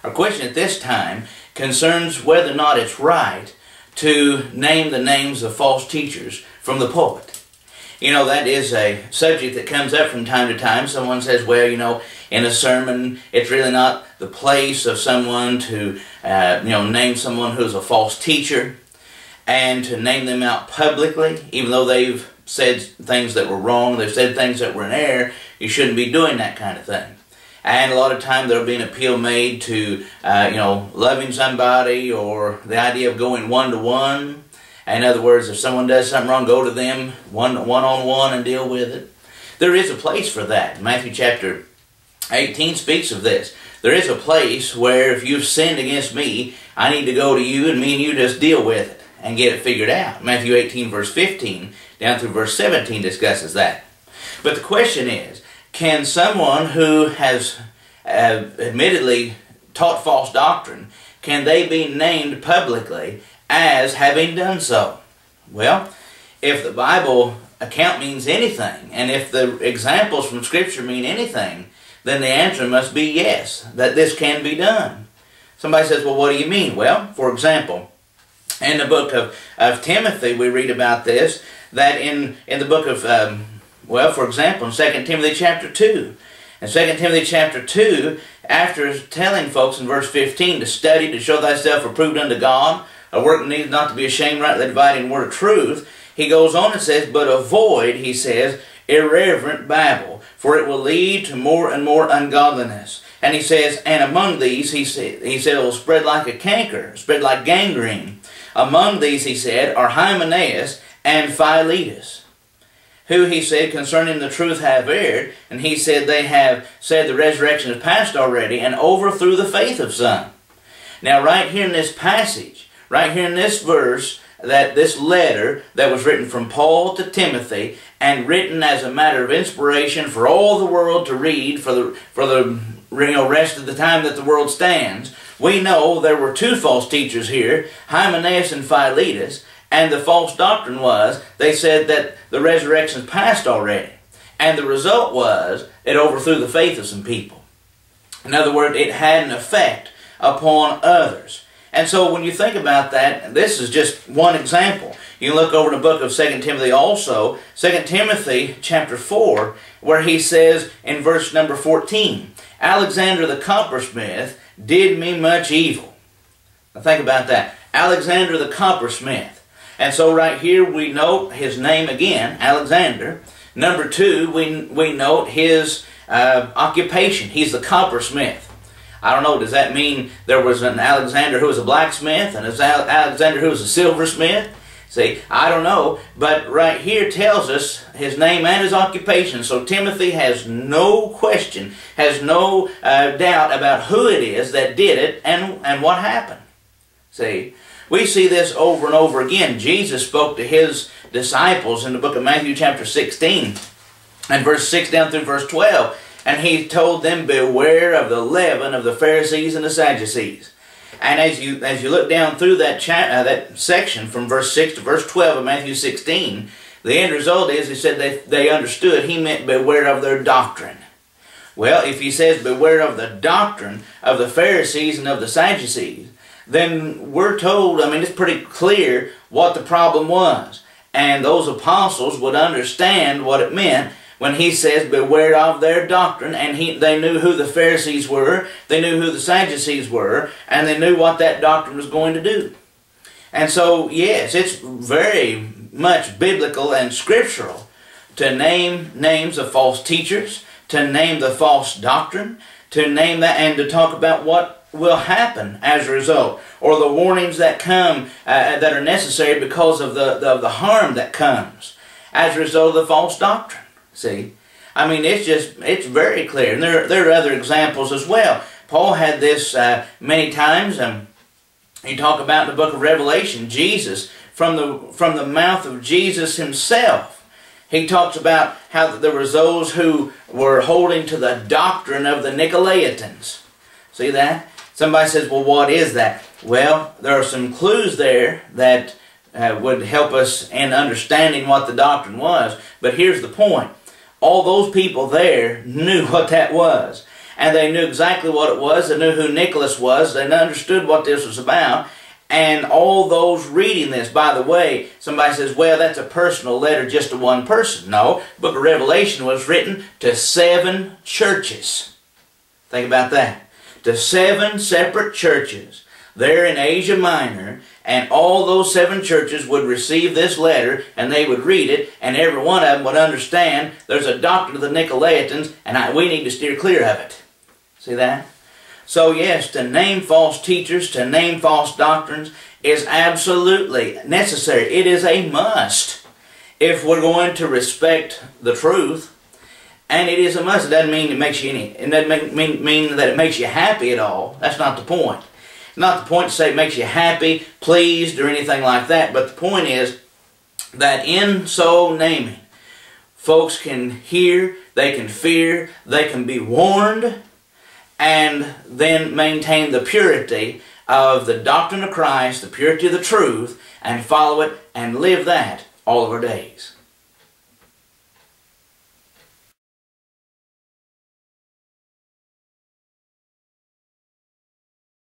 Our question at this time concerns whether or not it's right to name the names of false teachers from the pulpit. You know, that is a subject that comes up from time to time. Someone says, well, you know, in a sermon, it's really not the place of someone to, name someone who's a false teacher and to name them out publicly, even though they've said things that were wrong, they've said things that were in error. You shouldn't be doing that kind of thing. And a lot of time there'll be an appeal made to, loving somebody, or the idea of going one-to-one. In other words, if someone does something wrong, go to them one-on-one and deal with it. There is a place for that. Matthew chapter 18 speaks of this. There is a place where if you've sinned against me, I need to go to you and me and you just deal with it and get it figured out. Matthew 18 verse 15 down through verse 17 discusses that. But the question is, can someone who has admittedly taught false doctrine, can they be named publicly as having done so? Well, if the Bible account means anything, and if the examples from Scripture mean anything, then the answer must be yes, that this can be done. Somebody says, well, what do you mean? Well, for example, in the book of Timothy, we read about this, that in the book of, for example, in 2 Timothy chapter 2. In 2 Timothy chapter 2, after telling folks in verse 15 to study, to show thyself approved unto God, a work that needs not to be ashamed, rightly dividing the word of truth, he goes on and says, but avoid, he says, irreverent babble, for it will lead to more and more ungodliness. And he says, and among these, he said, it will spread like a canker, spread like gangrene. Among these, he said, are Hymenaeus and Philetus, who, he said, concerning the truth have erred, and he said they have said the resurrection is past already, and overthrew the faith of some. Now, right here in this passage, right here in this verse, that this letter that was written from Paul to Timothy, and written as a matter of inspiration for all the world to read for the rest of the time that the world stands, we know there were two false teachers here, Hymenaeus and Philetus. And the false doctrine was, they said that the resurrection is past already. And the result was, it overthrew the faith of some people. In other words, it had an effect upon others. And so when you think about that, this is just one example. You look over in the book of 2 Timothy also, 2 Timothy chapter 4, where he says in verse number 14, Alexander the coppersmith did me much evil. Now think about that. Alexander the coppersmith. And so right here we note his name again, Alexander. Number two, we note his occupation. He's the coppersmith. I don't know, does that mean there was an Alexander who was a blacksmith and an Alexander who was a silversmith? See, I don't know, but right here tells us his name and his occupation. So Timothy has no question, has no doubt about who it is that did it and what happened. See, we see this over and over again. Jesus spoke to his disciples in the book of Matthew chapter 16 and verse 6 down through verse 12. And he told them, beware of the leaven of the Pharisees and the Sadducees. And as you look down through that section from verse 6 to verse 12 of Matthew 16, the end result is, he said they understood he meant beware of their doctrine. Well, if he says beware of the doctrine of the Pharisees and of the Sadducees, then we're told, it's pretty clear what the problem was. And those apostles would understand what it meant when he says, beware of their doctrine, and they knew who the Pharisees were, they knew who the Sadducees were, and they knew what that doctrine was going to do. And so, yes, it's very much biblical and scriptural to name names of false teachers, to name the false doctrine, to name that, and to talk about what will happen as a result, or the warnings that come that are necessary because of the harm that comes as a result of the false doctrine. See, it's very clear, and there are other examples as well. Paul had this many times, and you talk about in the book of Revelation, Jesus, from the mouth of Jesus himself, he talks about how there was those who were holding to the doctrine of the Nicolaitans. See that? Somebody says, well, what is that? Well, there are some clues there that would help us in understanding what the doctrine was. But here's the point. All those people there knew what that was. and they knew exactly what it was. They knew who Nicholas was. They understood what this was about. And all those reading this, by the way, somebody says, well, that's a personal letter just to one person. No, the book of Revelation was written to 7 churches. Think about that. To 7 separate churches there in Asia Minor, and all those 7 churches would receive this letter, and they would read it, and every one of them would understand there's a doctrine of the Nicolaitans, and we need to steer clear of it. See that? So yes, to name false teachers, to name false doctrines is absolutely necessary. It is a must if we're going to respect the truth. And it is a must. It doesn't mean it makes you it doesn't mean that it makes you happy at all. That's not the point. It's not the point to say it makes you happy, pleased, or anything like that. But the point is that in so naming, folks can hear, they can fear, they can be warned, and then maintain the purity of the doctrine of Christ, the purity of the truth, and follow it and live that all of our days.